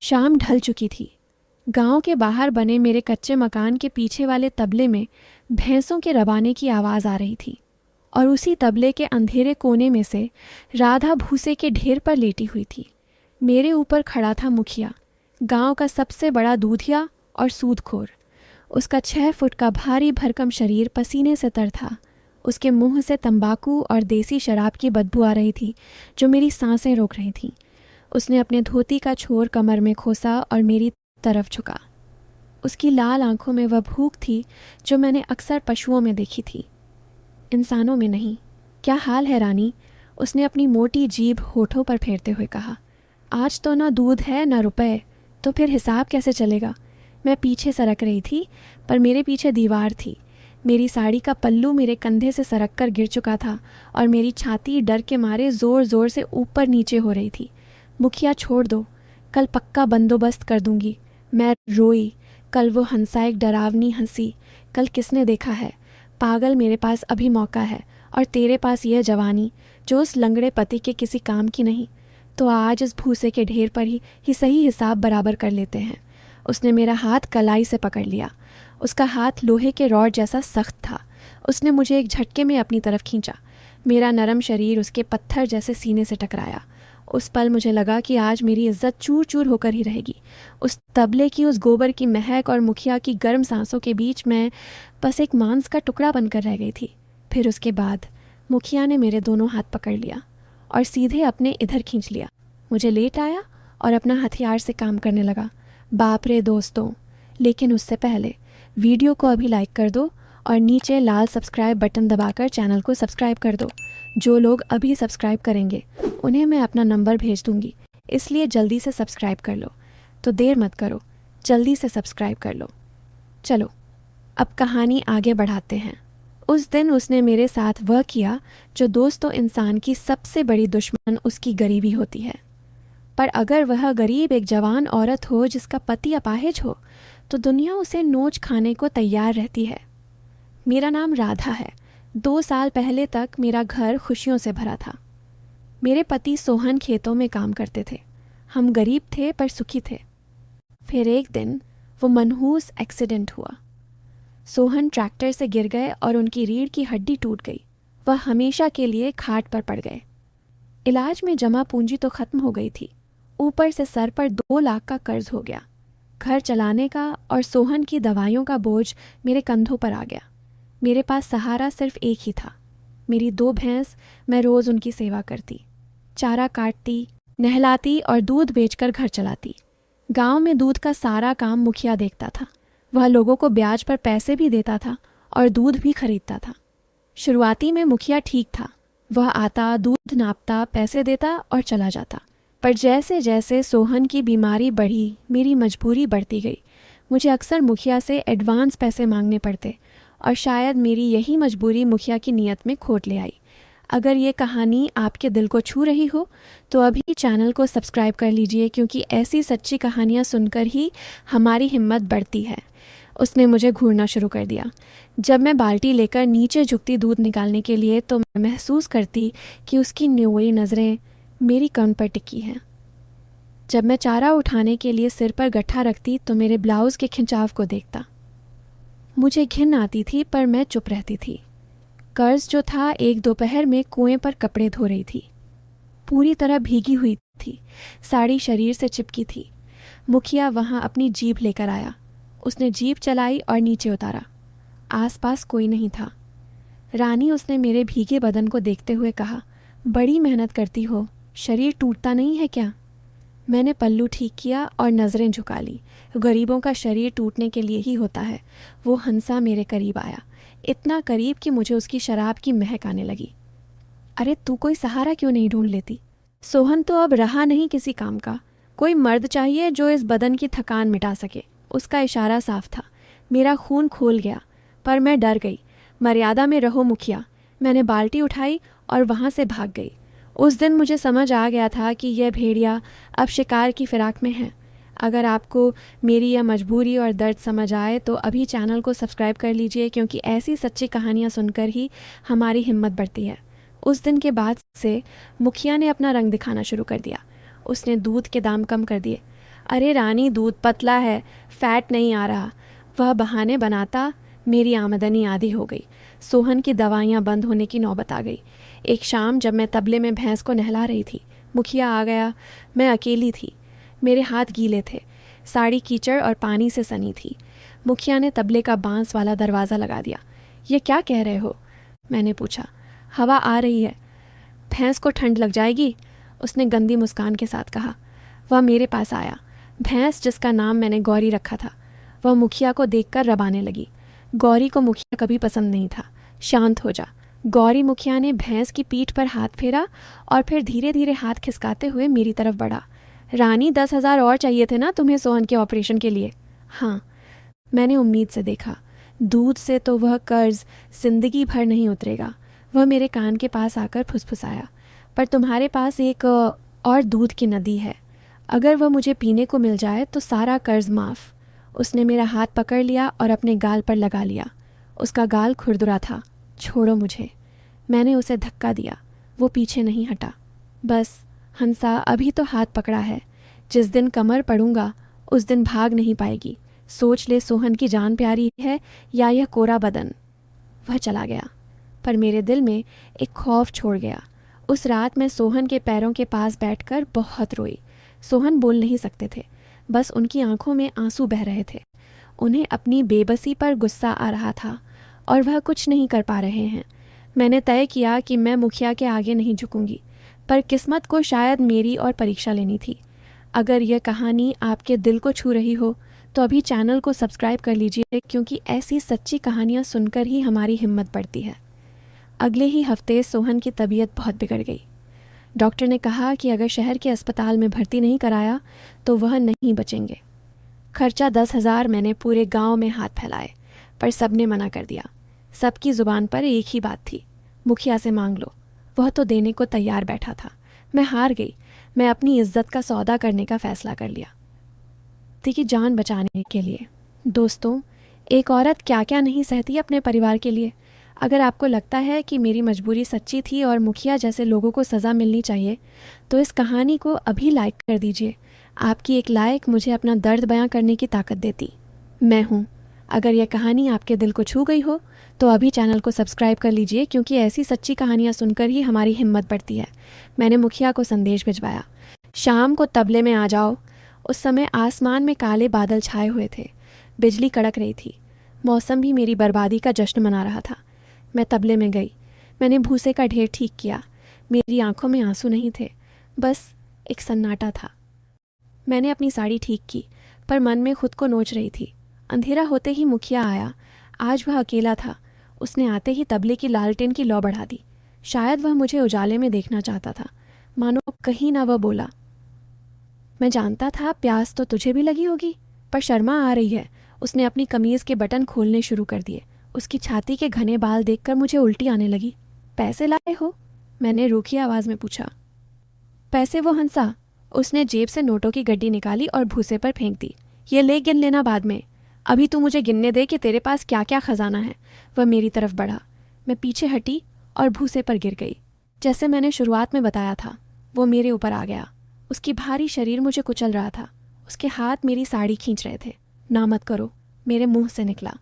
शाम ढल चुकी थी। गांव के बाहर बने मेरे कच्चे मकान के पीछे वाले तबले में भैंसों के रवाने की आवाज़ आ रही थी और उसी तबले के अंधेरे कोने में से राधा भूसे के ढेर पर लेटी हुई थी। मेरे ऊपर खड़ा था मुखिया, गांव का सबसे बड़ा दूधिया और सूदखोर। उसका 6 फुट का भारी भरकम शरीर पसीने से तर था। उसके मुंह से तंबाकू और देसी शराब की बदबू आ रही थी जो मेरी सांसें रोक रही थीं। उसने अपने धोती का छोर कमर में खोसा और मेरी तरफ झुका। उसकी लाल आंखों में वह भूख थी जो मैंने अक्सर पशुओं में देखी थी, इंसानों में नहीं। क्या हाल है रानी? उसने अपनी मोटी जीभ होठों पर फेरते हुए कहा। आज तो ना दूध है ना रुपए, तो फिर हिसाब कैसे चलेगा? मैं पीछे सरक रही थी, पर मेरे पीछे दीवार थी। मेरी साड़ी का पल्लू मेरे कंधे से सरक कर गिर चुका था और मेरी छाती डर के मारे ज़ोर ज़ोर से ऊपर नीचे हो रही थी। मुखिया छोड़ दो, कल पक्का बंदोबस्त कर दूंगी। मैं रोई। कल वो हंसा एक डरावनी हंसी। कल किसने देखा है? पागल, मेरे पास अभी मौका है और तेरे पास यह जवानी जो उस लंगड़े पति के किसी काम की नहीं। तो आज इस भूसे के ढेर पर ही सही हिसाब बराबर कर लेते हैं। उसने मेरा हाथ कलाई से पकड़ लिया। उसका हाथ लोहे के रॉड जैसा सख्त था। उसने मुझे एक झटके में अपनी तरफ खींचा। मेरा नरम शरीर उसके पत्थर जैसे सीने से टकराया। उस पल मुझे लगा कि आज मेरी इज्जत चूर चूर होकर ही रहेगी। उस तबले की, उस गोबर की महक और मुखिया की गर्म सांसों के बीच मैं बस एक मांस का टुकड़ा बनकर रह गई थी। फिर उसके बाद मुखिया ने मेरे दोनों हाथ पकड़ लिया और सीधे अपने इधर खींच लिया। मुझे लेट आया और अपना हथियार से काम करने लगा। बाप रे दोस्तों! लेकिन उससे पहले वीडियो को अभी लाइक कर दो और नीचे लाल सब्सक्राइब बटन दबाकर चैनल को सब्सक्राइब कर दो। जो लोग अभी सब्सक्राइब करेंगे उन्हें मैं अपना नंबर भेज दूंगी, इसलिए जल्दी से सब्सक्राइब कर लो। तो देर मत करो, जल्दी से सब्सक्राइब कर लो। चलो अब कहानी आगे बढ़ाते हैं। उस दिन उसने मेरे साथ वह किया जो दोस्तों इंसान की सबसे बड़ी दुश्मन उसकी गरीबी होती है। पर अगर वह गरीब एक जवान औरत हो जिसका पति अपाहिज हो, तो दुनिया उसे नोच खाने को तैयार रहती है। मेरा नाम राधा है। 2 साल पहले तक मेरा घर खुशियों से भरा था। मेरे पति सोहन खेतों में काम करते थे। हम गरीब थे पर सुखी थे। फिर एक दिन वो मनहूस एक्सीडेंट हुआ। सोहन ट्रैक्टर से गिर गए और उनकी रीढ़ की हड्डी टूट गई। वह हमेशा के लिए खाट पर पड़ गए। इलाज में जमा पूंजी तो खत्म हो गई थी, ऊपर से सर पर 2 लाख का कर्ज हो गया। घर चलाने का और सोहन की दवाइयों का बोझ मेरे कंधों पर आ गया। मेरे पास सहारा सिर्फ एक ही था, मेरी 2 भैंस। मैं रोज़ उनकी सेवा करती, चारा काटती, नहलाती और दूध बेचकर घर चलाती। गांव में दूध का सारा काम मुखिया देखता था। वह लोगों को ब्याज पर पैसे भी देता था और दूध भी खरीदता था। शुरुआती में मुखिया ठीक था। वह आता, दूध नापता, पैसे देता और चला जाता। पर जैसे जैसे सोहन की बीमारी बढ़ी, मेरी मजबूरी बढ़ती गई। मुझे अक्सर मुखिया से एडवांस पैसे मांगने पड़ते और शायद मेरी यही मजबूरी मुखिया की नीयत में खोट ले आई। अगर ये कहानी आपके दिल को छू रही हो तो अभी चैनल को सब्सक्राइब कर लीजिए, क्योंकि ऐसी सच्ची कहानियाँ सुनकर ही हमारी हिम्मत बढ़ती है। उसने मुझे घूरना शुरू कर दिया। जब मैं बाल्टी लेकर नीचे झुकती दूध निकालने के लिए तो मैं महसूस करती कि उसकी न्योई नज़रें मेरी कान पर टिकी हैं। जब मैं चारा उठाने के लिए सिर पर गट्ठा रखती तो मेरे ब्लाउज़ के खिंचाव को देखता। मुझे घिन आती थी पर मैं चुप रहती थी। कर्ज जो था, एक दोपहर में कुएं पर कपड़े धो रही थी। पूरी तरह भीगी हुई थी, साड़ी शरीर से चिपकी थी। मुखिया वहाँ अपनी जीप लेकर आया। उसने जीप चलाई और नीचे उतारा। आसपास कोई नहीं था। रानी, उसने मेरे भीगे बदन को देखते हुए कहा, बड़ी मेहनत करती हो, शरीर टूटता नहीं है क्या? मैंने पल्लू ठीक किया और नज़रें झुका ली। गरीबों का शरीर टूटने के लिए ही होता है। वो हंसा मेरे करीब आया, इतना करीब कि मुझे उसकी शराब की महक आने लगी। अरे तू कोई सहारा क्यों नहीं ढूंढ लेती? सोहन तो अब रहा नहीं किसी काम का। कोई मर्द चाहिए जो इस बदन की थकान मिटा सके। उसका इशारा साफ था। मेरा खून खोल गया, पर मैं डर गई। मर्यादा में रहो मुखिया। मैंने बाल्टी उठाई और वहाँ से भाग गई। उस दिन मुझे समझ आ गया था कि यह भेड़िया अब शिकार की फिराक में है। अगर आपको मेरी यह मजबूरी और दर्द समझ आए तो अभी चैनल को सब्सक्राइब कर लीजिए, क्योंकि ऐसी सच्ची कहानियाँ सुनकर ही हमारी हिम्मत बढ़ती है। उस दिन के बाद से मुखिया ने अपना रंग दिखाना शुरू कर दिया। उसने दूध के दाम कम कर दिए। अरे रानी, दूध पतला है, फैट नहीं आ रहा। वह बहाने बनाता। मेरी आमदनी आधी हो गई। सोहन की दवाइयाँ बंद होने की नौबत आ गई। एक शाम जब मैं तबले में भैंस को नहला रही थी, मुखिया आ गया। मैं अकेली थी। मेरे हाथ गीले थे, साड़ी कीचड़ और पानी से सनी थी। मुखिया ने तबले का बांस वाला दरवाज़ा लगा दिया। ये क्या कह रहे हो? मैंने पूछा। हवा आ रही है, भैंस को ठंड लग जाएगी, उसने गंदी मुस्कान के साथ कहा। वह मेरे पास आया। भैंस जिसका नाम मैंने गौरी रखा था, वह मुखिया को देखकर रबाने लगी। गौरी को मुखिया कभी पसंद नहीं था। शांत हो जा। गौरी। मुखिया ने भैंस की पीठ पर हाथ फेरा और फिर धीरे धीरे हाथ खिसकाते हुए मेरी तरफ बढ़ा। रानी, 10,000 और चाहिए थे ना तुम्हें सोहन के ऑपरेशन के लिए? हाँ। मैंने उम्मीद से देखा। दूध से तो वह कर्ज जिंदगी भर नहीं उतरेगा। वह मेरे कान के पास आकर फुसफुसाया। पर तुम्हारे पास एक और दूध की नदी है। अगर वह मुझे पीने को मिल जाए तो सारा कर्ज माफ़। उसने मेरा हाथ पकड़ लिया और अपने गाल पर लगा लिया। उसका गाल खुरदुरा था। छोड़ो मुझे। मैंने उसे धक्का दिया। वो पीछे नहीं हटा। बस हंसा, अभी तो हाथ पकड़ा है। जिस दिन कमर पड़ूंगा उस दिन भाग नहीं पाएगी। सोच ले, सोहन की जान प्यारी है या यह कोरा बदन। वह चला गया, पर मेरे दिल में एक खौफ छोड़ गया। उस रात मैं सोहन के पैरों के पास बैठकर बहुत रोई। सोहन बोल नहीं सकते थे, बस उनकी आंखों में आंसू बह रहे थे। उन्हें अपनी बेबसी पर गुस्सा आ रहा था और वह कुछ नहीं कर पा रहे हैं। मैंने तय किया कि मैं मुखिया के आगे नहीं झुकूंगी, पर किस्मत को शायद मेरी और परीक्षा लेनी थी। अगर यह कहानी आपके दिल को छू रही हो तो अभी चैनल को सब्सक्राइब कर लीजिए, क्योंकि ऐसी सच्ची कहानियाँ सुनकर ही हमारी हिम्मत बढ़ती है। अगले ही हफ्ते सोहन की तबीयत बहुत बिगड़ गई। डॉक्टर ने कहा कि अगर शहर के अस्पताल में भर्ती नहीं कराया तो वह नहीं बचेंगे। खर्चा 10,000। मैंने पूरे गांव में हाथ फैलाए, पर सबने मना कर दिया। सबकी ज़ुबान पर एक ही बात थी, मुखिया से मांग लो। वह तो देने को तैयार बैठा था। मैं हार गई। मैं अपनी इज्जत का सौदा करने का फ़ैसला कर लिया थी कि जान बचाने के लिए। दोस्तों, एक औरत क्या क्या नहीं सहती अपने परिवार के लिए। अगर आपको लगता है कि मेरी मजबूरी सच्ची थी और मुखिया जैसे लोगों को सज़ा मिलनी चाहिए, तो इस कहानी को अभी लाइक कर दीजिए। आपकी एक लाइक मुझे अपना दर्द बयां करने की ताकत देती। मैं हूँ। अगर यह कहानी आपके दिल को छू गई हो तो अभी चैनल को सब्सक्राइब कर लीजिए, क्योंकि ऐसी सच्ची कहानियाँ सुनकर ही हमारी हिम्मत बढ़ती है। मैंने मुखिया को संदेश भिजवाया, शाम को तबले में आ जाओ। उस समय आसमान में काले बादल छाए हुए थे। बिजली कड़क रही थी। मौसम भी मेरी बर्बादी का जश्न मना रहा था। मैं तबले में गई। मैंने भूसे का ढेर ठीक किया। मेरी आंखों में आंसू नहीं थे, बस एक सन्नाटा था। मैंने अपनी साड़ी ठीक की, पर मन में खुद को नोच रही थी। अंधेरा होते ही मुखिया आया। आज वह अकेला था। उसने आते ही तबले की लालटेन की लौ बढ़ा दी। शायद वह मुझे उजाले में देखना चाहता था। मानो कहीं ना वह बोला, मैं जानता था प्यास तो तुझे भी लगी होगी, पर शर्मा आ रही है। उसने अपनी कमीज़ के बटन खोलने शुरू कर दिए। उसकी छाती के घने बाल देखकर मुझे उल्टी आने लगी। पैसे लाए हो? मैंने रूखी आवाज़ में पूछा। पैसे? वो हंसा। उसने जेब से नोटों की गड्डी निकाली और भूसे पर फेंक दी। ये ले, गिन लेना बाद में। अभी तू मुझे गिनने दे कि तेरे पास क्या क्या खजाना है। वह मेरी तरफ बढ़ा। मैं पीछे हटी और भूसे पर गिर गई। जैसे मैंने शुरुआत में बताया था, वो मेरे ऊपर आ गया। उसकी भारी शरीर मुझे कुचल रहा था। उसके हाथ मेरी साड़ी खींच रहे थे। ना मत करो, मेरे मुंह से निकला।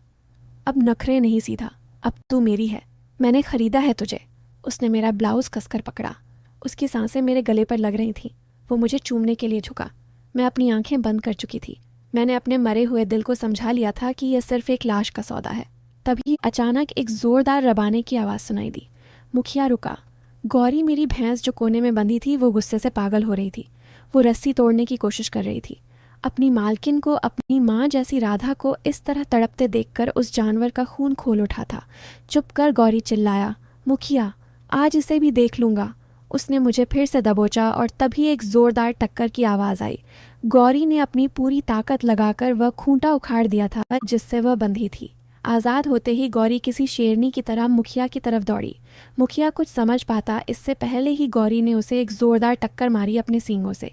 अब नखरे नहीं सीधा, अब तू मेरी है। मैंने खरीदा है तुझे। उसने मेरा ब्लाउज कसकर पकड़ा। उसकी सांसें मेरे गले पर लग रही थीं। वो मुझे चूमने के लिए झुका। मैं अपनी आंखें बंद कर चुकी थी। मैंने अपने मरे हुए दिल को समझा लिया था कि यह सिर्फ एक लाश का सौदा है। तभी अचानक एक जोरदार रबाने की आवाज़ सुनाई दी। मुखिया रुका। गौरी, मेरी भैंस जो कोने में बंधी थी, वो गुस्से से पागल हो रही थी। वो रस्सी तोड़ने की कोशिश कर रही थी। अपनी मालकिन को, अपनी माँ जैसी राधा को इस तरह तड़पते देखकर उस जानवर का खून खोल उठा था। चुप कर, गौरी चिल्लाया। मुखिया, आज इसे भी देख लूँगा। उसने मुझे फिर से दबोचा और तभी एक जोरदार टक्कर की आवाज़ आई। गौरी ने अपनी पूरी ताकत लगाकर वह खूंटा उखाड़ दिया था जिससे वह बंधी थी। आज़ाद होते ही गौरी किसी शेरनी की तरह मुखिया की तरफ दौड़ी। मुखिया कुछ समझ पाता इससे पहले ही गौरी ने उसे एक जोरदार टक्कर मारी अपने सींगों से।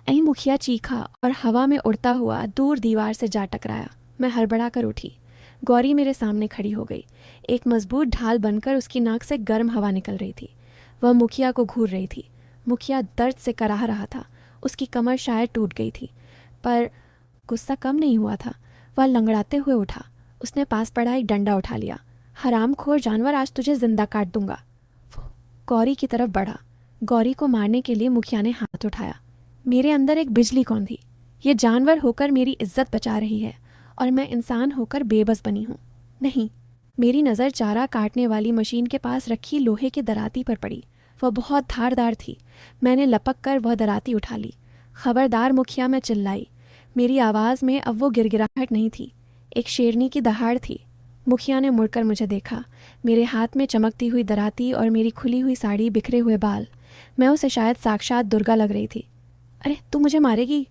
ऐ मुखिया चीखा और हवा में उड़ता हुआ दूर दीवार से जा टकराया। मैं हड़बड़ा कर उठी। गौरी मेरे सामने खड़ी हो गई। एक मजबूत ढाल बनकर उसकी नाक से गर्म हवा निकल रही थी। वह मुखिया को घूर रही थी। मुखिया दर्द से कराह रहा था। उसकी कमर शायद टूट गई थी। पर गुस्सा कम नहीं हुआ था। वह लंगड़ाते हुए उठा। उसने पास पड़ा एक डंडा उठा लिया। हरामखोर जानवर, आज तुझे जिंदा काट दूंगा। गौरी की तरफ बढ़ा। गौरी को मारने के लिए मुखिया ने हाथ उठाया। मेरे अंदर एक बिजली कौन थी। ये जानवर होकर मेरी इज्जत बचा रही है और मैं इंसान होकर बेबस बनी हूँ। नहीं, मेरी नज़र चारा काटने वाली मशीन के पास रखी लोहे की दराती पर पड़ी। वह बहुत धारदार थी। मैंने लपक कर वह दराती उठा ली। खबरदार मुखिया, मैं चिल्लाई। मेरी आवाज़ में अब वो गिरगिराहट नहीं थी, एक शेरनी की दहाड़ थी। मुखिया ने मुड़कर मुझे देखा। मेरे हाथ में चमकती हुई दराती और मेरी खुली हुई साड़ी, बिखरे हुए बाल। मैं उसे शायद साक्षात दुर्गा लग रही थी। अरे तू मुझे मारेगी?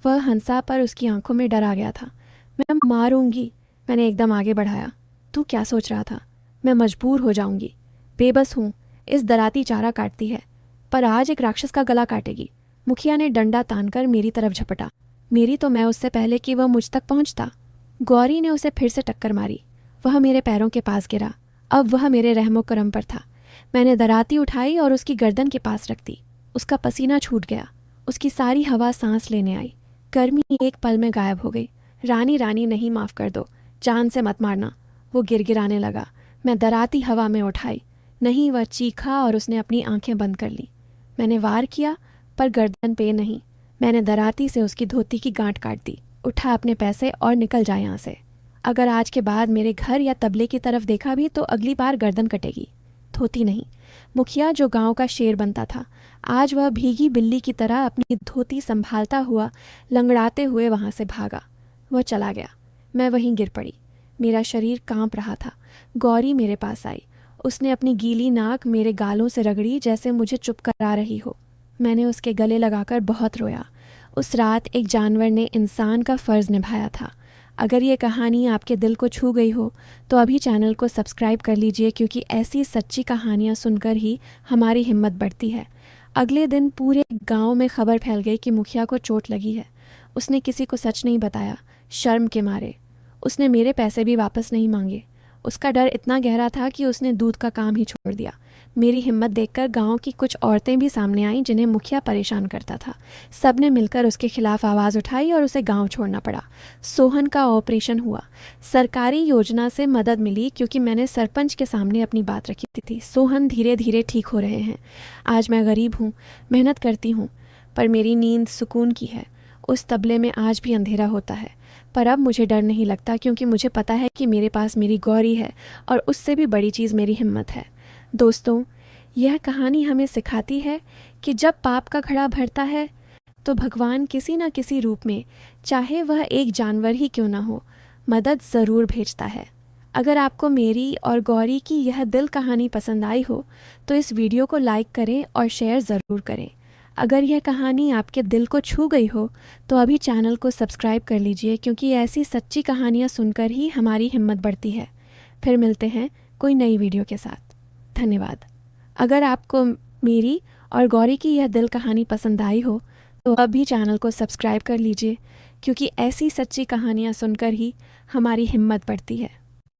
वह हंसा, पर उसकी आंखों में डर आ गया था। मैं मारूंगी, मैंने एकदम आगे बढ़ाया। तू क्या सोच रहा था? मैं मजबूर हो जाऊंगी। बेबस हूँ, इस दराती चारा काटती है, पर आज एक राक्षस का गला काटेगी। मुखिया ने डंडा तानकर मेरी तरफ झपटा। मेरी तो मैं उससे पहले कि वह मुझ तक पहुंचता। गौरी ने उसे फिर से टक्कर मारी। वह मेरे पैरों के पास गिरा। अब वह मेरे रहमो करम पर था। मैंने दराती उठाई और उसकी गर्दन के पास रख दी। उसका पसीना छूट गया। उसकी सारी हवा सांस लेने आई। गर्मी एक पल में गायब हो गई। रानी रानी नहीं, माफ़ कर दो, जान से मत मारना। वो गिरगिराने लगा। मैं दराती हवा में उठाई। नहीं, वह चीखा और उसने अपनी आंखें बंद कर ली। मैंने वार किया, पर गर्दन पे नहीं। मैंने दराती से उसकी धोती की गांठ काट दी। उठा अपने पैसे और निकल जा यहाँ से। अगर आज के बाद मेरे घर या तबले की तरफ देखा भी तो अगली बार गर्दन कटेगी, धोती नहीं। मुखिया जो गांव का शेर बनता था, आज वह भीगी बिल्ली की तरह अपनी धोती संभालता हुआ लंगड़ाते हुए वहां से भागा। वह चला गया। मैं वहीं गिर पड़ी। मेरा शरीर कांप रहा था। गौरी मेरे पास आई। उसने अपनी गीली नाक मेरे गालों से रगड़ी, जैसे मुझे चुप करा रही हो। मैंने उसके गले लगाकर बहुत रोया। उस रात एक जानवर ने इंसान का फ़र्ज़ निभाया था। अगर ये कहानी आपके दिल को छू गई हो तो अभी चैनल को सब्सक्राइब कर लीजिए, क्योंकि ऐसी सच्ची कहानियाँ सुनकर ही हमारी हिम्मत बढ़ती है। अगले दिन पूरे गांव में खबर फैल गई कि मुखिया को चोट लगी है। उसने किसी को सच नहीं बताया, शर्म के मारे। उसने मेरे पैसे भी वापस नहीं मांगे। उसका डर इतना गहरा था कि उसने दूध का काम ही छोड़ दिया। मेरी हिम्मत देखकर गांव की कुछ औरतें भी सामने आईं, जिन्हें मुखिया परेशान करता था। सब ने मिलकर उसके खिलाफ आवाज़ उठाई और उसे गांव छोड़ना पड़ा। सोहन का ऑपरेशन हुआ। सरकारी योजना से मदद मिली, क्योंकि मैंने सरपंच के सामने अपनी बात रखी थी। सोहन धीरे धीरे ठीक हो रहे हैं। आज मैं गरीब हूँ, मेहनत करती हूँ, पर मेरी नींद सुकून की है। उस तबले में आज भी अंधेरा होता है, पर अब मुझे डर नहीं लगता, क्योंकि मुझे पता है कि मेरे पास मेरी गौरी है, और उससे भी बड़ी चीज़ मेरी हिम्मत है। दोस्तों, यह कहानी हमें सिखाती है कि जब पाप का घड़ा भरता है तो भगवान किसी न किसी रूप में, चाहे वह एक जानवर ही क्यों ना हो, मदद ज़रूर भेजता है। अगर आपको मेरी और गौरी की यह दिल कहानी पसंद आई हो तो इस वीडियो को लाइक करें और शेयर ज़रूर करें। अगर यह कहानी आपके दिल को छू गई हो तो अभी चैनल को सब्सक्राइब कर लीजिए, क्योंकि ऐसी सच्ची कहानियाँ सुनकर ही हमारी हिम्मत बढ़ती है। फिर मिलते हैं कोई नई वीडियो के साथ। धन्यवाद। अगर आपको मेरी और गौरी की यह दिल कहानी पसंद आई हो तो अभी चैनल को सब्सक्राइब कर लीजिए, क्योंकि ऐसी सच्ची कहानियाँ सुनकर ही हमारी हिम्मत बढ़ती है।